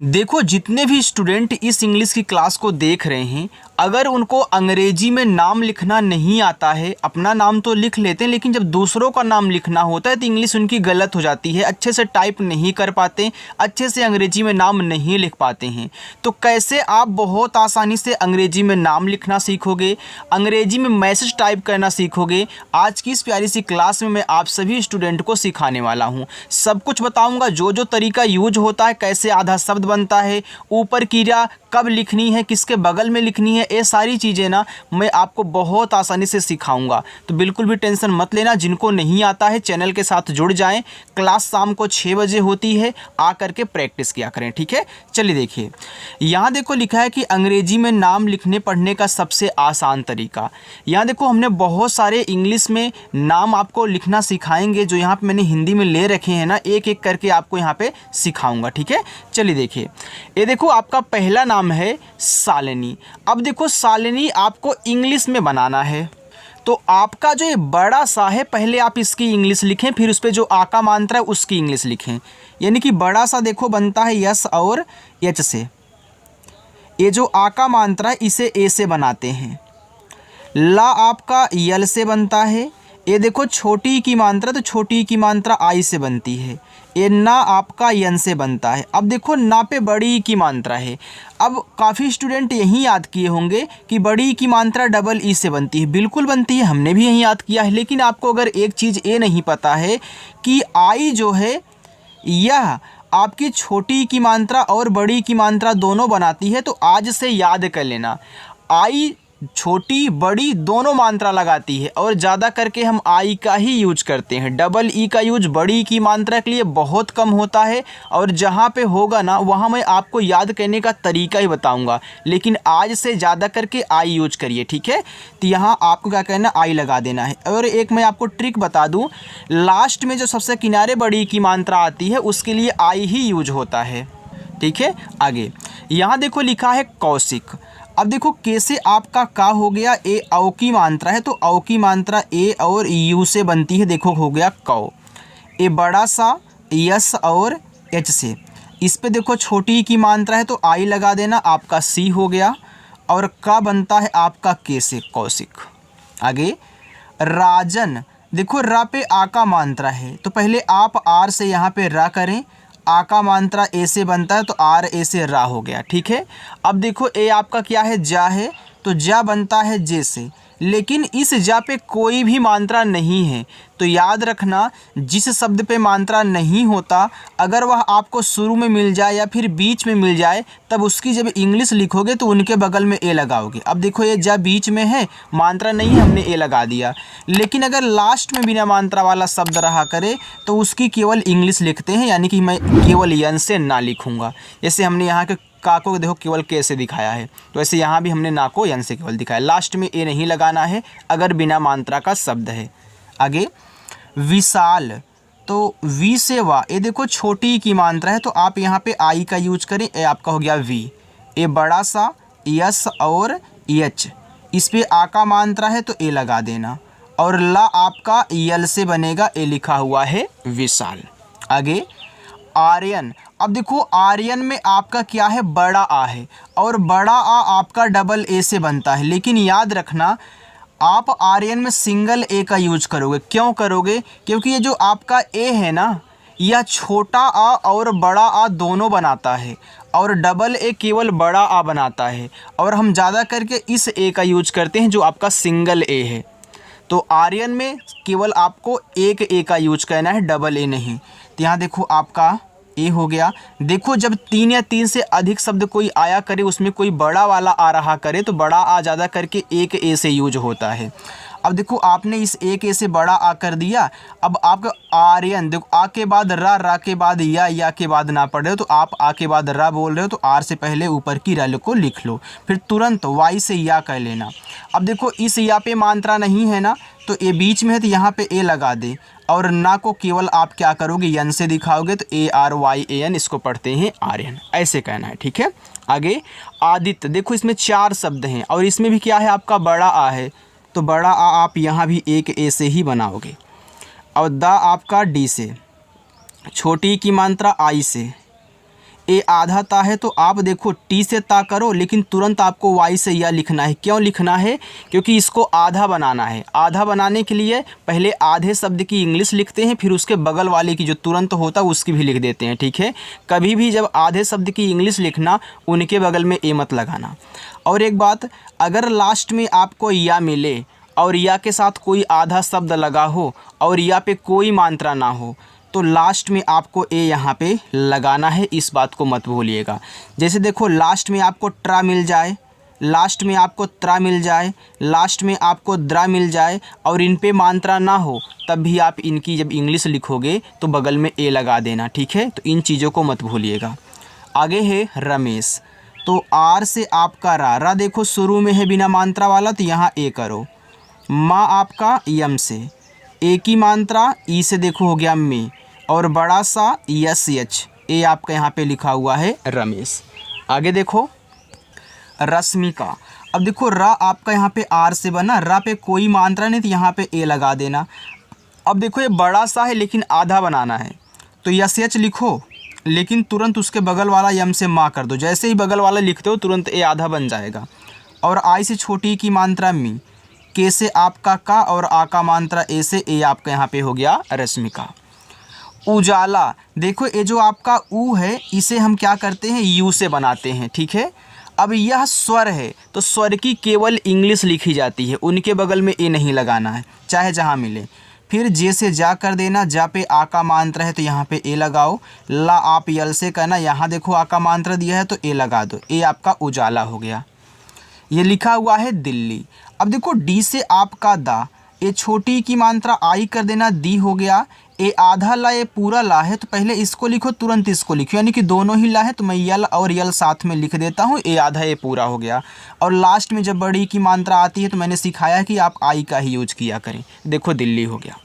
देखो, जितने भी स्टूडेंट इस इंग्लिश की क्लास को देख रहे हैं, अगर उनको अंग्रेजी में नाम लिखना नहीं आता है, अपना नाम तो लिख लेते हैं लेकिन जब दूसरों का नाम लिखना होता है तो इंग्लिश उनकी गलत हो जाती है, अच्छे से टाइप नहीं कर पाते, अच्छे से अंग्रेजी में नाम नहीं लिख पाते हैं। तो कैसे आप बहुत आसानी से अंग्रेजी में नाम लिखना सीखोगे, अंग्रेजी में मैसेज टाइप करना सीखोगे, आज की इस प्यारी सी क्लास में मैं आप सभी स्टूडेंट को सिखाने वाला हूँ। सब कुछ बताऊँगा, जो जो तरीका यूज होता है, कैसे आधा शब्द बनता है, ऊपर क्रिया कब लिखनी है, किसके बगल में लिखनी है, ये सारी चीज़ें ना मैं आपको बहुत आसानी से सिखाऊंगा। तो बिल्कुल भी टेंशन मत लेना। जिनको नहीं आता है चैनल के साथ जुड़ जाएं। क्लास शाम को 6 बजे होती है, आकर के प्रैक्टिस किया करें, ठीक है। चलिए देखिए, यहाँ देखो लिखा है कि अंग्रेजी में नाम लिखने पढ़ने का सबसे आसान तरीका। यहाँ देखो हमने बहुत सारे इंग्लिश में नाम आपको लिखना सिखाएंगे, जो यहाँ पर मैंने हिंदी में ले रखे हैं ना, एक एक करके आपको यहाँ पर सिखाऊँगा, ठीक है। चलिए देखिए, ये देखो आपका पहला नाम है शालिनी। अब देखो शालिनी आपको इंग्लिश में बनाना है, तो आपका जो ये बड़ा सा है, पहले आप इसकी इंग्लिश लिखें, फिर उस पर जो आ का मात्रा है उसकी इंग्लिश लिखें। यानी कि बड़ा सा देखो बनता है यस और एच से, ये जो आ का मात्रा है इसे ए से बनाते हैं। ला आपका यल से बनता है। ये देखो छोटी की मात्रा, तो छोटी की मात्रा आई से बनती है। ये ना आपका यन से बनता है। अब देखो ना पे बड़ी की मात्रा है। अब काफ़ी स्टूडेंट यही याद किए होंगे कि बड़ी की मात्रा डबल ई से बनती है। बिल्कुल बनती है, हमने भी यही याद किया है। लेकिन आपको अगर एक चीज़ ये नहीं पता है कि आई जो है यह आपकी छोटी की मात्रा और बड़ी की मात्रा दोनों बनाती है, तो आज से याद कर लेना, आई छोटी बड़ी दोनों मात्रा लगाती है और ज़्यादा करके हम आई का ही यूज करते हैं। डबल ई का यूज बड़ी की मात्रा के लिए बहुत कम होता है, और जहाँ पे होगा ना वहाँ मैं आपको याद करने का तरीका ही बताऊंगा। लेकिन आज से ज़्यादा करके आई यूज करिए, ठीक है। तो यहाँ आपको क्या करना, आई लगा देना है। और एक मैं आपको ट्रिक बता दूँ, लास्ट में जो सबसे किनारे बड़ी की मात्रा आती है उसके लिए आई ही यूज होता है, ठीक है। आगे यहाँ देखो लिखा है कौशिक। अब देखो कैसे आपका का हो गया, ए औ की मात्रा है, तो औ की मात्रा ए और यू से बनती है। देखो हो गया कौ। ए बड़ा सा यस और एच से, इस पे देखो छोटी की मात्रा है तो आई लगा देना, आपका सी हो गया। और का बनता है आपका के से, कौशिक। आगे राजन, देखो रा पे आ का मात्रा है, तो पहले आप आर से यहाँ पे रा करें। आ का मात्रा ए से बनता है, तो आर ए से रा हो गया, ठीक है। अब देखो ए आपका क्या है, जा है, तो जा बनता है जे से। लेकिन इस जा पे कोई भी मात्रा नहीं है, तो याद रखना जिस शब्द पे मात्रा नहीं होता, अगर वह आपको शुरू में मिल जाए या फिर बीच में मिल जाए, तब उसकी जब इंग्लिश लिखोगे तो उनके बगल में ए लगाओगे। अब देखो ये जा बीच में है, मात्रा नहीं है, हमने ए लगा दिया। लेकिन अगर लास्ट में बिना मात्रा वाला शब्द रहा करे तो उसकी केवल इंग्लिश लिखते हैं, यानी कि मैं केवल यन से ना लिखूँगा। जैसे हमने यहाँ के का को देखो केवल के से दिखाया है, तो ऐसे यहाँ भी हमने ना को यन से केवल दिखाया। लास्ट में ए नहीं लगाना है अगर बिना मात्रा का शब्द है। आगे विशाल, तो वी से वा, ये देखो छोटी की मात्रा है, तो आप यहाँ पे आई का यूज करें। ए आपका हो गया वी। ए बड़ा सा यस और एच, इस पे आ का मात्रा है तो ए लगा देना। और ला आपका यल से बनेगा, ए लिखा हुआ है विशाल। आगे आर्यन। अब देखो आर्यन में आपका क्या है, बड़ा आ है, और बड़ा आ आपका डबल ए से बनता है। लेकिन याद रखना आप आर्यन में सिंगल ए का यूज करोगे। क्यों करोगे? क्योंकि ये जो आपका ए है ना, यह छोटा आ और बड़ा आ दोनों बनाता है, और डबल ए केवल बड़ा आ बनाता है। और हम ज़्यादा करके इस ए का यूज करते हैं जो आपका सिंगल ए है। तो आर्यन में केवल आपको एक ए का यूज करना है, डबल ए नहीं। तो यहाँ देखो आपका ए हो गया। देखो जब 3 या 3 से अधिक शब्द कोई आया करे, उसमें कोई बड़ा वाला आ रहा करे, तो बड़ा आ ज़्यादा करके एक ए से यूज होता है। अब देखो आपने इस एक ए से बड़ा आ कर दिया। अब आपका आर्यन, देखो आ के बाद रा के बाद या के बाद ना पढ़ रहे हो, तो आप आ के बाद रा बोल रहे हो, तो आर से पहले ऊपर की रल को लिख लो, फिर तुरंत वाई से या कर लेना। अब देखो इस या पे मात्रा नहीं है ना, तो ए बीच में है तो यहाँ पे ए लगा दे, और ना को केवल आप क्या करोगे, यन से दिखाओगे, तो A R Y A N, इसको पढ़ते हैं आर्यन, ऐसे कहना है, ठीक है। आगे आदित्य, देखो इसमें 4 शब्द हैं और इसमें भी क्या है, आपका बड़ा आ है, तो बड़ा आ आप यहाँ भी एक ए से ही बनाओगे। और दा आपका डी से, छोटी की मात्रा आई से, ए आधा ता है, तो आप देखो टी से ता करो, लेकिन तुरंत आपको वाई से या लिखना है। क्यों लिखना है? क्योंकि इसको आधा बनाना है। आधा बनाने के लिए पहले आधे शब्द की इंग्लिश लिखते हैं, फिर उसके बगल वाले की जो तुरंत होता है उसकी भी लिख देते हैं, ठीक है। कभी भी जब आधे शब्द की इंग्लिश लिखना, उनके बगल में ए मत लगाना। और एक बात, अगर लास्ट में आपको या मिले और या के साथ कोई आधा शब्द लगा हो और या पे कोई मात्रा ना हो, तो लास्ट में आपको ए यहाँ पे लगाना है, इस बात को मत भूलिएगा। जैसे देखो लास्ट में आपको ट्रा मिल जाए, लास्ट में आपको त्रा मिल जाए, लास्ट में आपको द्रा मिल जाए और इन पे मात्रा ना हो, तब भी आप इनकी जब इंग्लिश लिखोगे तो बगल में ए लगा देना, ठीक है। तो इन चीज़ों को मत भूलिएगा। आगे है रमेश, तो आर से आपका रा देखो शुरू में है बिना मात्रा वाला, तो यहाँ ए करो। माँ आपका यम से, ए की मात्रा ई से देखो हो गया में, और बड़ा सा यस एच, ए आपका यहाँ पे लिखा हुआ है रमेश। आगे देखो रश्मिका, अब देखो रा आपका यहाँ पे आर से बना, रा पे कोई मात्रा नहीं, तो यहाँ पे ए लगा देना। अब देखो ये बड़ा सा है लेकिन आधा बनाना है, तो यस एच लिखो, लेकिन तुरंत उसके बगल वाला यम से माँ कर दो। जैसे ही बगल वाला लिखते हो तुरंत ए आधा बन जाएगा। और आई से छोटी की मात्रा मी, के से आपका का और आ का मात्रा ए से, ए आपका यहाँ पे हो गया रश्मिका। उजाला, देखो ये जो आपका ऊ है इसे हम क्या करते हैं, यू से बनाते हैं, ठीक है। अब यह स्वर है, तो स्वर की केवल इंग्लिश लिखी जाती है, उनके बगल में ए नहीं लगाना है, चाहे जहाँ मिले। फिर जे से जा कर देना, जा पे आ का मात्रा है तो यहाँ पे ए लगाओ। ला आप यल से कहना, यहाँ देखो आ का मात्रा दिया है तो ए लगा दो, ए आपका उजाला हो गया। ये लिखा हुआ है दिल्ली। अब देखो डी से आपका दा, ए छोटी की मात्रा आई कर देना, दी हो गया। ए आधा ला, ए पूरा ला है, तो पहले इसको लिखो तुरंत इसको लिखो, यानी कि दोनों ही ला है, तो मैं यल और यल साथ में लिख देता हूँ। ए आधा ए पूरा हो गया। और लास्ट में जब बड़ी की मात्रा आती है तो मैंने सिखाया है कि आप आई का ही यूज किया करें। देखो दिल्ली हो गया।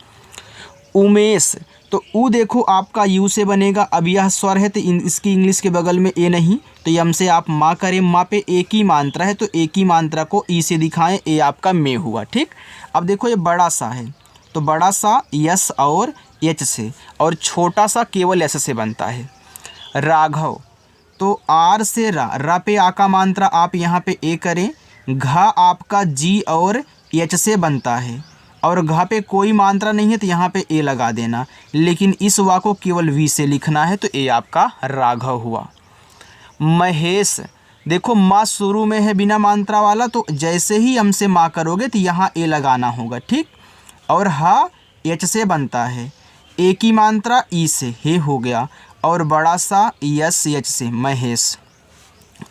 उमेश, तो ऊ देखो आपका यू से बनेगा। अब यह स्वर है तो इसकी इंग्लिश के बगल में ए नहीं, तो यम से आप माँ करें, माँ पे ए की मात्रा है तो ए की मात्रा को ई से दिखाएं, ए आपका में हुआ, ठीक। अब देखो ये बड़ा सा है, तो बड़ा सा यस और एच से, और छोटा सा केवल एस से बनता है। राघव, तो आर से रा पे आ का मात्रा आप यहाँ पे ए करें। घा आपका जी और एच से बनता है, और घा पे कोई मात्रा नहीं है तो यहाँ पे ए लगा देना, लेकिन इस वा को केवल वी से लिखना है, तो ए आपका राघव हुआ। महेश, देखो माँ शुरू में है बिना मात्रा वाला, तो जैसे ही हमसे माँ करोगे तो यहाँ ए लगाना होगा, ठीक। और हा एच से बनता है, ए की मात्रा ई से, हे हो गया, और बड़ा सा यस एच से, महेश।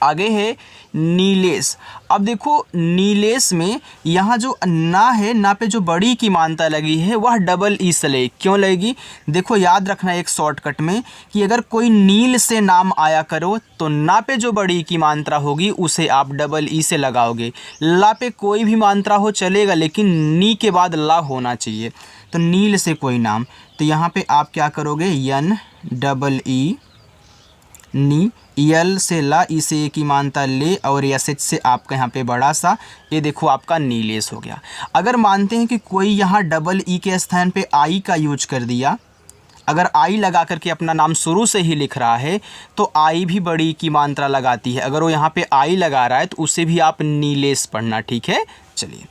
आगे है नीलेश। अब देखो नीलेश में यहाँ जो ना है, ना पे जो बड़ी की मात्रा लगी है वह डबल ई से ले। क्यों लगेगी? देखो याद रखना एक शॉर्टकट में कि अगर कोई नील से नाम आया करो तो ना पे जो बड़ी की मात्रा होगी उसे आप डबल ई से लगाओगे। ला पे कोई भी मात्रा हो चलेगा, लेकिन नी के बाद ला होना चाहिए। तो नील से कोई नाम, तो यहाँ पे आप क्या करोगे, यन डबल ई नी, यल से ला, ई से ए की मात्रा ले, और एस एच से आपका यहाँ पे बड़ा सा, ये देखो आपका नीलेश हो गया। अगर मानते हैं कि कोई यहाँ डबल ई के स्थान पे आई का यूज कर दिया, अगर आई लगा करके अपना नाम शुरू से ही लिख रहा है तो आई भी बड़ी की मात्रा लगाती है। अगर वो यहाँ पे आई लगा रहा है तो उसे भी आप नीलेश पढ़ना, ठीक है। चलिए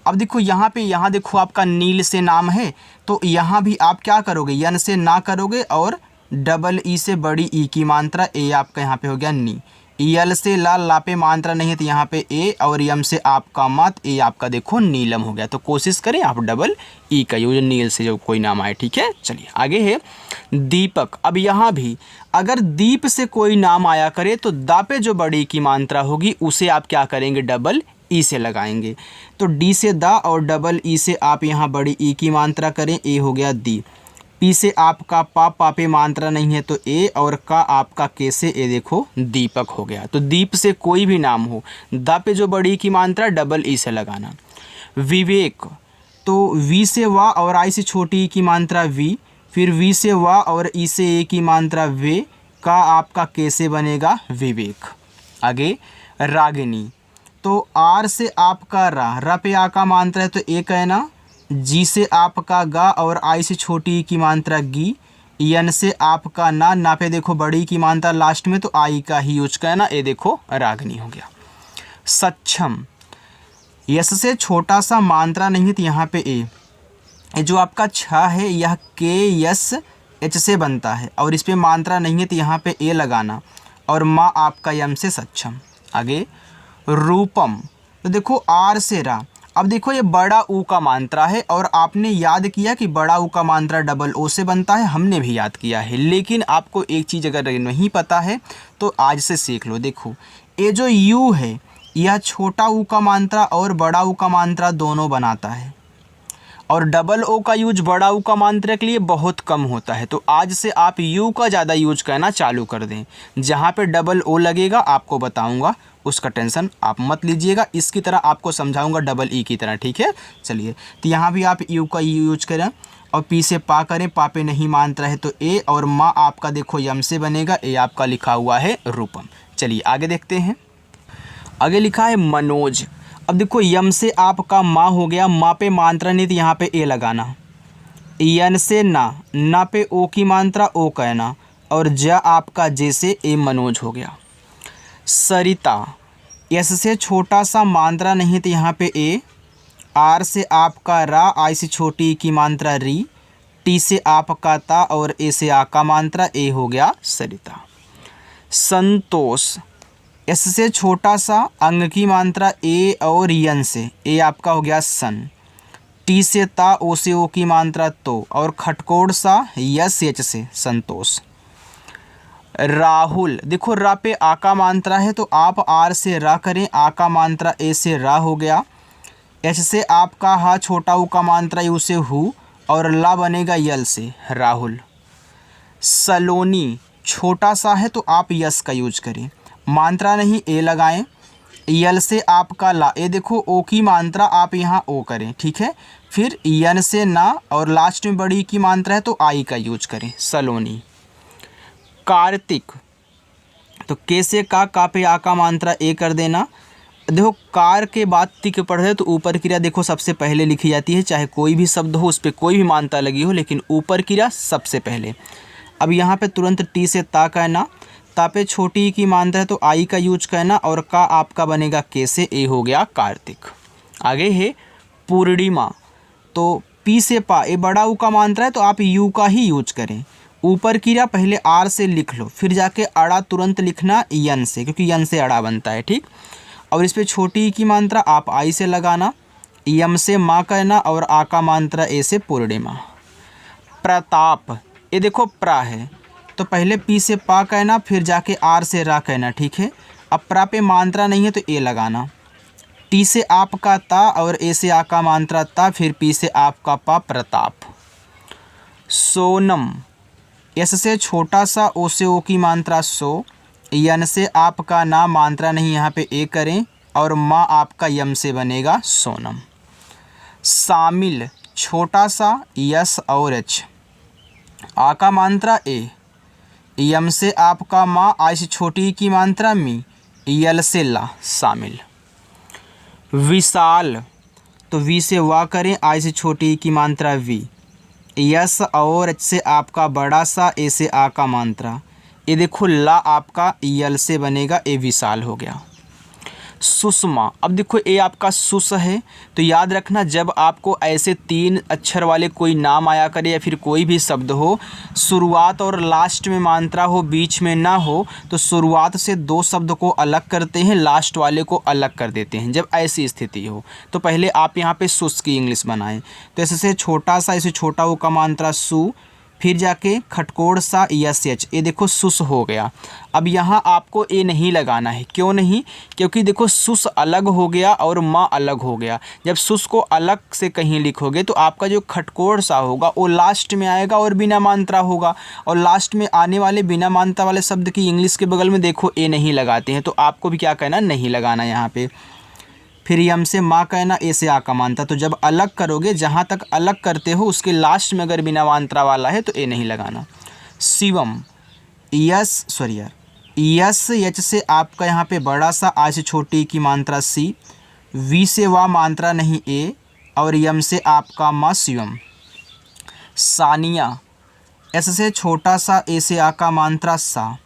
अब देखो यहाँ पे, यहाँ देखो आपका नील से नाम है, तो यहाँ भी आप क्या करोगे, यन से ना करोगे और डबल ई से बड़ी ई की मात्रा, ए आपका यहाँ पे हो गया नी। यल से ला, ला पे मात्रा नहीं है तो यहाँ पे ए, और यम से आपका मत, ए आपका देखो नीलम हो गया। तो कोशिश करें आप डबल ई का यूज, नील से जो कोई नाम आए, ठीक है। चलिए आगे है दीपक। अब यहाँ भी अगर दीप से कोई नाम आया करे तो दा पे जो बड़ी की मात्रा होगी उसे आप क्या करेंगे, डबल ई से लगाएंगे। तो डी से दा और डबल ई से आप यहाँ बड़ी ई की मात्रा करें, ए हो गया दी। पी से आपका पा पे मात्रा नहीं है तो ए, और का आपका के से, ए देखो दीपक हो गया। तो दीप से कोई भी नाम हो, दा पे जो बड़ी की मात्रा डबल ई से लगाना। विवेक, तो वी से वा और आई से छोटी की मात्रा वी, फिर वी से वा और ई से ए की मात्रा वे, का आपका के से बनेगा विवेक। आगे रागिनी, तो आर से आपका रा पे आ का मात्रा है तो ए कहना। जी से आपका गा और आई से छोटी की मात्रा गी, यन से आपका ना, ना पे देखो बड़ी की मात्रा लास्ट में तो आई का ही यूज करना, ये देखो रागनी हो गया। सक्षम, यस से छोटा सा मात्रा नहीं है तो यहाँ पे ए, ये जो आपका छ है यह के यस एच से बनता है और इस पे मात्रा नहीं है तो यहाँ पे ए लगाना, और माँ आपका यम से सक्षम। आगे रूपम, तो देखो आर से रा, अब देखो ये बड़ा ऊ का मात्रा है और आपने याद किया कि बड़ा ऊ का मात्रा डबल ओ से बनता है, हमने भी याद किया है, लेकिन आपको एक चीज़ अगर नहीं पता है तो आज से सीख लो। देखो ये जो यू है यह छोटा ऊ का मात्रा और बड़ा ऊ का मात्रा दोनों बनाता है, और डबल ओ का यूज बड़ा ऊ का मात्रा के लिए बहुत कम होता है। तो आज से आप यू का ज़्यादा यूज करना चालू कर दें। जहाँ पे डबल ओ लगेगा आपको बताऊंगा, उसका टेंशन आप मत लीजिएगा, इसकी तरह आपको समझाऊंगा डबल ई की तरह, ठीक है। चलिए तो यहाँ भी आप यू का यूज करें और पी से पा करें, पा पे नहीं मात्रा है तो ए, और माँ आपका देखो यम से बनेगा, ए आपका लिखा हुआ है रूपम। चलिए आगे देखते हैं। आगे लिखा है मनोज। अब देखो यम से आपका माँ हो गया, माँ पे मात्रा नहीं तो यहाँ पे ए लगाना, यन से ना, ना पे ओ की मात्रा ओ कहना, और ज आपका जैसे ए मनोज हो गया। सरिता, यस से छोटा सा मात्रा नहीं तो यहाँ पे ए, आर से आपका रा, आई से छोटी की मात्रा री, टी से आपका ता और ए से आ का मात्रा ए हो गया सरिता। संतोष, एस से छोटा सा अंग की मात्रा ए और यन से, ए आपका हो गया सन, टी से ता, ओ से ओ की मात्रा तो, और खटकोड़ सा यस एच से संतोष। राहुल, देखो रा पे आ का मात्रा है तो आप आर से रा करें, आ का मात्रा ए से रा हो गया, एच से आपका हा छोटा ऊ का मात्रा यू से हु, और ला बनेगा यल से राहुल। सलोनी, छोटा सा है तो आप यस का यूज करें, मात्रा नहीं ए लगाएं, यल से आपका ला, ए देखो ओ की मात्रा आप यहाँ ओ करें, ठीक है। फिर यन से ना, और लास्ट में बड़ी की मात्रा है तो आई का यूज करें, सलोनी। कार्तिक, तो के से का पे आ का मात्रा ए कर देना। देखो कार के बाद तिक पढ़े तो ऊपर क्रिया देखो सबसे पहले लिखी जाती है, चाहे कोई भी शब्द हो उस पर कोई भी मात्रा लगी हो, लेकिन ऊपर क्रिया सबसे पहले। अब यहाँ पे तुरंत टी से ता कहना, ता पे छोटी की मात्रा है तो आई का यूज करना, और का आपका बनेगा के से, ए हो गया कार्तिक। आगे है पूर्णिमा, तो पी से पा, ए बड़ा ऊ का मात्रा है तो आप यू का ही यूज करें। ऊपर क्रिया पहले आर से लिख लो, फिर जाके अड़ा तुरंत लिखना यन से, क्योंकि यन से अड़ा बनता है, ठीक। और इस पे छोटी की मात्रा आप आई से लगाना, यम से माँ कहना, और आ का मात्रा ए से पूर्णिमा। प्रताप, ये देखो प्रा है तो पहले पी से पा कहना, फिर जाके आर से रा कहना, ठीक है। अब प्रा पे मात्रा नहीं है तो ए लगाना, टी से आपका ता और ए से आ का मात्रा ता, फिर पी से आपका पा, प्रताप। सोनम, एस से छोटा सा ओ से ओ की मात्रा सो, यन से आपका ना, मात्रा नहीं यहाँ पे ए करें, और माँ आपका यम से बनेगा सोनम। शामिल, छोटा सा यस और एच, आ का मात्रा ए, यम से आपका माँ, आई से छोटी की मात्रा मी, यल से ला, शामिल। विशाल, तो वी से वा करें, आई से छोटी की मात्रा वी, यस और एच से आपका बड़ा सा, ए से आ का मात्रा, ये देखो ला आपका यल से बनेगा, ए विशाल हो गया। सुषमा, अब देखो ए आपका सुस है, तो याद रखना जब आपको ऐसे 3 अक्षर वाले कोई नाम आया करे या फिर कोई भी शब्द हो, शुरुआत और लास्ट में मात्रा हो, बीच में ना हो, तो शुरुआत से 2 शब्द को अलग करते हैं, लास्ट वाले को अलग कर देते हैं। जब ऐसी स्थिति हो तो पहले आप यहाँ पे सुस की इंग्लिश बनाएं, तो ऐसे छोटा सा, ऐसे छोटा वो का मात्रा सु, फिर जाके खटकोड़ सा यस एच, ये देखो सुस हो गया। अब यहाँ आपको ए नहीं लगाना है, क्यों नहीं, क्योंकि देखो सुस अलग हो गया और माँ अलग हो गया। जब सुस को अलग से कहीं लिखोगे तो आपका जो खटकोड़ सा होगा वो लास्ट में आएगा और बिना मात्रा होगा, और लास्ट में आने वाले बिना मात्रा वाले शब्द की इंग्लिश के बगल में देखो ए नहीं लगाते हैं, तो आपको भी क्या कहना, नहीं लगाना यहाँ पे। फिर यम से माँ कहना, ए से आ का मात्रा, तो जब अलग करोगे, जहाँ तक अलग करते हो उसके लास्ट में अगर बिना मात्रा वाला है तो ए नहीं लगाना। शिवम, यस एच से आपका यहाँ पे बड़ा सा, आ से छोटी की मात्रा सी, वी से वा मात्रा नहीं ए, और यम से आपका माँ शिवम। सानिया, एस से छोटा सा, ए से आ का मात्रा सा,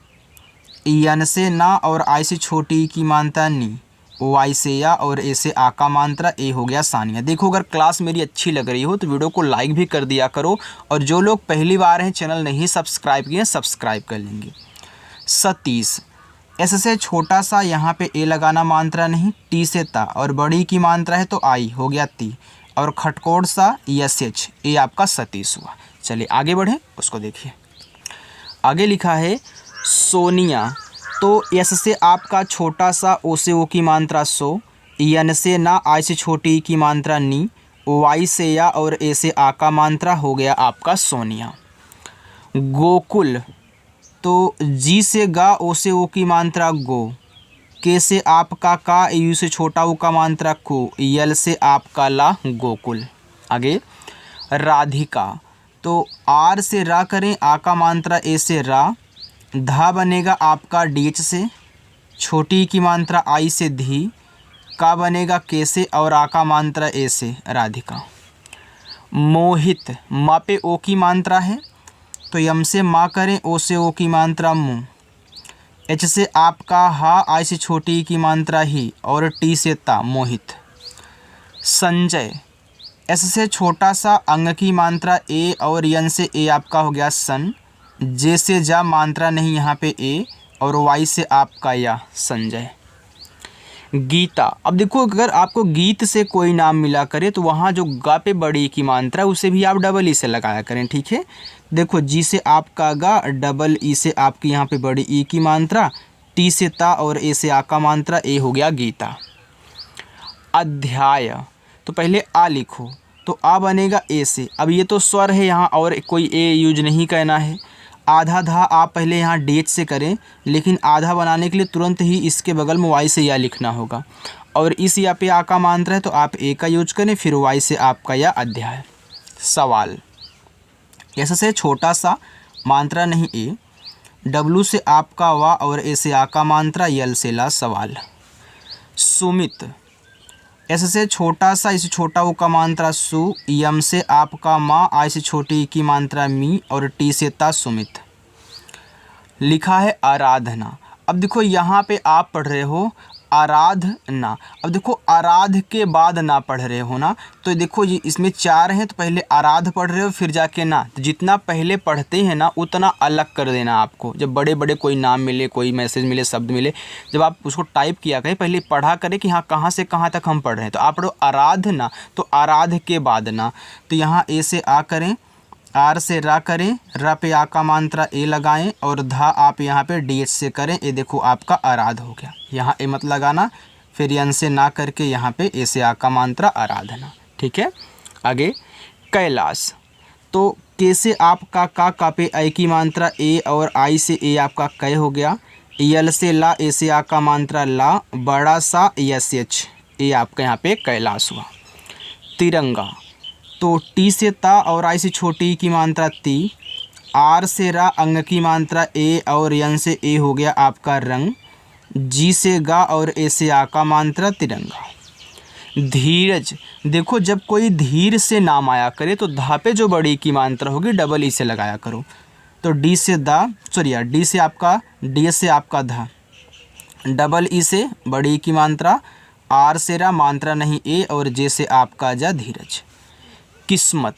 यन से ना और आई से छोटी की मात्रा नी, वाई से या और ए से आ का मात्रा ए हो गया सानिया। देखो अगर क्लास मेरी अच्छी लग रही हो तो वीडियो को लाइक भी कर दिया करो, और जो लोग पहली बार हैं चैनल नहीं सब्सक्राइब किए सब्सक्राइब कर लेंगे। सतीश, एस से छोटा सा, यहाँ पे ए लगाना मात्रा नहीं, टी से ता और बड़ी की मात्रा है तो आई हो गया ती, और खटकोड़ सा यस एच, ए आपका सतीश हुआ। चलिए आगे बढ़े, उसको देखिए। आगे लिखा है सोनिया, तो एस से आपका छोटा सा, ओ से ओ की मात्रा सो, यन से ना, आई से छोटी की मात्रा नी, वाई से या और ए से आ का मात्रा हो गया आपका सोनिया। गोकुल, तो जी से गा, ओ से ओ की मात्रा गो, के से आपका का, यू से छोटा ओ का मात्रा को, यल से आपका ला गोकुल। आगे राधिका, तो आर से रा करें, आ का मात्रा ए से रा, धा बनेगा आपका डीएच से, छोटी की मात्रा आई से धी, का बनेगा के से और आ का मात्रा ए से राधिका। मोहित, मा पे ओ की मात्रा है तो यम से माँ करें, ओ से ओ की मात्रा मुँह, एच से आपका हा, आई से छोटी की मात्रा ही और टी से ता मोहित। संजय, एस से छोटा सा, अंग की मात्रा ए और यन से ए आपका हो गया सन, जे से जा मात्रा नहीं यहाँ पे ए, और वाई से आपका या संजय। गीता, अब देखो अगर आपको गीत से कोई नाम मिला करे तो वहाँ जो गा पे बड़ी की मात्रा उसे भी आप डबल ई से लगाया करें, ठीक है। देखो जी से आपका गा, डबल ई से आपकी यहाँ पे बड़ी ई की मात्रा, टी से ता और ए से आ का मात्रा ए हो गया गीता। अध्याय, तो पहले आ लिखो, तो आ बनेगा ए से, अब ये तो स्वर है यहाँ और कोई ए यूज नहीं करना है। आधा धा आप पहले यहाँ डेट से करें, लेकिन आधा बनाने के लिए तुरंत ही इसके बगल में वाई से या लिखना होगा, और इस या पे आ का मात्रा है तो आप ए का यूज करें, फिर वाई से आपका या अध्याय। सवाल, एस से छोटा सा, मात्रा नहीं ए, डब्लू से आपका वा और ए से आ का मात्रा, यल से ला सवाल। सुमित, एस से छोटा सा, इस छोटा ओ का मात्रा सु, यम से आपका माँ, आई से छोटी की मात्रा मी और टी से ता सुमित। लिखा है आराधना, अब देखो यहाँ पे आप पढ़ रहे हो आराधना, अब देखो आराध के बाद ना पढ़ रहे हो ना, तो देखो ये इसमें चार हैं तो पहले आराध पढ़ रहे हो फिर जाके ना, तो जितना पहले पढ़ते हैं ना उतना अलग कर देना आपको। जब बड़े बड़े कोई नाम मिले, कोई मैसेज मिले, शब्द मिले, जब आप उसको टाइप किया करें पहले पढ़ा करें कि हाँ कहाँ से कहाँ तक हम पढ़ रहे हैं, तो आप पढ़ो आराधना, तो आराध के बाद ना, तो यहाँ ए से आ करें, आर से रा करें, रा पे आ का मात्रा ए लगाएं, और धा आप यहाँ पे डी एच से करें, ये देखो आपका आराध हो गया। यहाँ ए मत लगाना, फिर यन से ना करके यहाँ पे ए से आ का मात्रा आराधना, ठीक है। आगे कैलाश, तो के से आपका का पे आई की मात्रा ए और आई से ए आपका कै हो गया, यल से ला, ए से आ का मात्रा ला, बड़ा सा यस एच, ए आपका यहाँ पे कैलाश हुआ। तिरंगा, तो टी से ता और आई से छोटी की मात्रा ती, आर से रा, अंग की मात्रा ए और यन से ए हो गया आपका रंग, जी से गा और ए से आ का मात्रा तिरंगा। धीरज, देखो जब कोई धीर से नाम आया करे तो धा पे जो बड़ी की मात्रा होगी डबल ई से लगाया करो, तो डी से दा, सॉरी यार डी से आपका, डी से आपका धा, डबल ई से बड़ी की मात्रा, आर से रा मात्रा नहीं ए, और जे से आपका जा धीरज। किस्मत,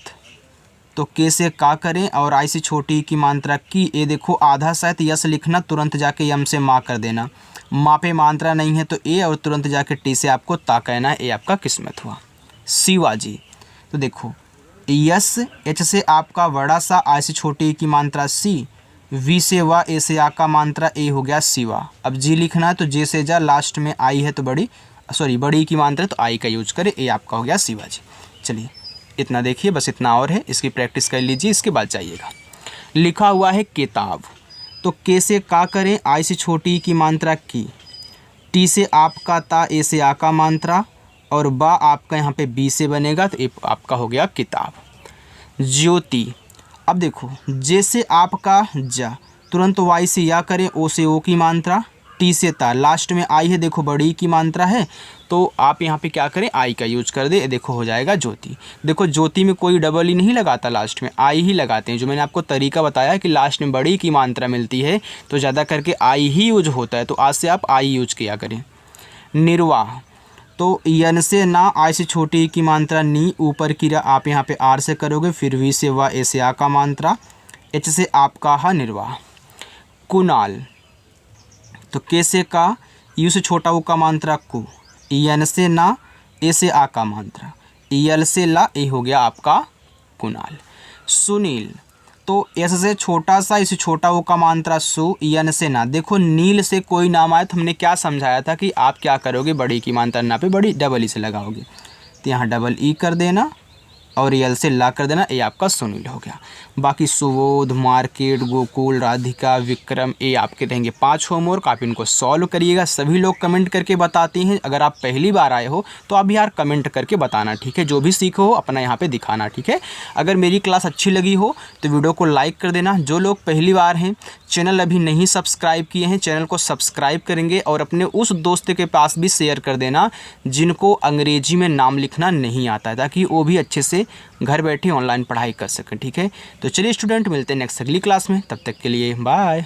तो के से का करें और आई से छोटी की मात्रा की, ए देखो आधा शायद यस लिखना, तुरंत जाके यम से माँ कर देना, माँ पे मात्रा नहीं है तो ए, और तुरंत जाके टी से आपको ता कहना है, ए आपका किस्मत हुआ। शिवाजी, तो देखो यस, एच से आपका बड़ा सा, आई से छोटी की मात्रा सी, वी से वा, ए से आ का मात्रा ए हो गया शिवा। अब जी लिखना है तो जे से जा, लास्ट में आई है तो बड़ी की मात्रा तो आई का यूज करें, ए आपका हो गया शिवाजी। चलिए इतना देखिए, बस इतना और है, इसकी प्रैक्टिस कर लीजिए, इसके बाद जाइएगा। लिखा हुआ है किताब, तो के से का करें, आई से छोटी की मात्रा की, टी से आपका ता, ए से आ का मात्रा, और बा आपका यहाँ पे बी से बनेगा, तो ए आपका हो गया किताब। ज्योति, अब देखो जैसे आपका जा, तुरंत वाई से या करें, ओ से ओ की मात्रा, टी से ता, लास्ट में आई है देखो बड़ी की मात्रा है, तो आप यहाँ पे क्या करें, आई का यूज कर दे, देखो हो जाएगा ज्योति। देखो ज्योति में कोई डबल ई नहीं लगाता, लास्ट में आई ही लगाते हैं। जो मैंने आपको तरीका बताया कि लास्ट में बड़ी की मात्रा मिलती है तो ज़्यादा करके आई ही यूज होता है, तो आज से आप आई यूज किया करें। निर्वाह, तो यन से ना, आई से छोटी की मात्रा नी, ऊपर की आप यहाँ पे आर से करोगे, फिर वी से वा, ए से आ का मात्रा, एच से आपका हा, निर्वाह। कुणाल, तो के से का, यू से छोटा ऊ का मात्रा कु, यन से ना, ए से आ का मात्रा, यल से ला, ए हो गया आपका कुणाल। सुनील, तो एस से छोटा सा, इसे छोटा वो का मात्रा सु, यन से ना। देखो नील से कोई नाम आया तो हमने क्या समझाया था कि आप क्या करोगे, बड़ी की मात्रा ना पे बड़ी डबल ई से लगाओगे, तो यहाँ डबल ई कर देना और यल से ला कर देना, ये आपका सुनील हो गया। बाकी सुबोध, मार्केट, गोकुल, राधिका, विक्रम, ये आपके रहेंगे 5 होमवर्क। आप इनको सॉल्व करिएगा। सभी लोग कमेंट करके बताते हैं, अगर आप पहली बार आए हो तो आप यार कमेंट करके बताना, ठीक है। जो भी सीखो हो अपना यहाँ पे दिखाना, ठीक है। अगर मेरी क्लास अच्छी लगी हो तो वीडियो को लाइक कर देना। जो लोग पहली बार हैं, चैनल अभी नहीं सब्सक्राइब किए हैं, चैनल को सब्सक्राइब करेंगे और अपने उस दोस्त के पास भी शेयर कर देना जिनको अंग्रेजी में नाम लिखना नहीं आता है, ताकि वो भी अच्छे से घर बैठे ऑनलाइन पढ़ाई कर सकें, ठीक है। तो चलिए स्टूडेंट, मिलते हैं नेक्स्ट अगली क्लास में, तब तक के लिए बाय।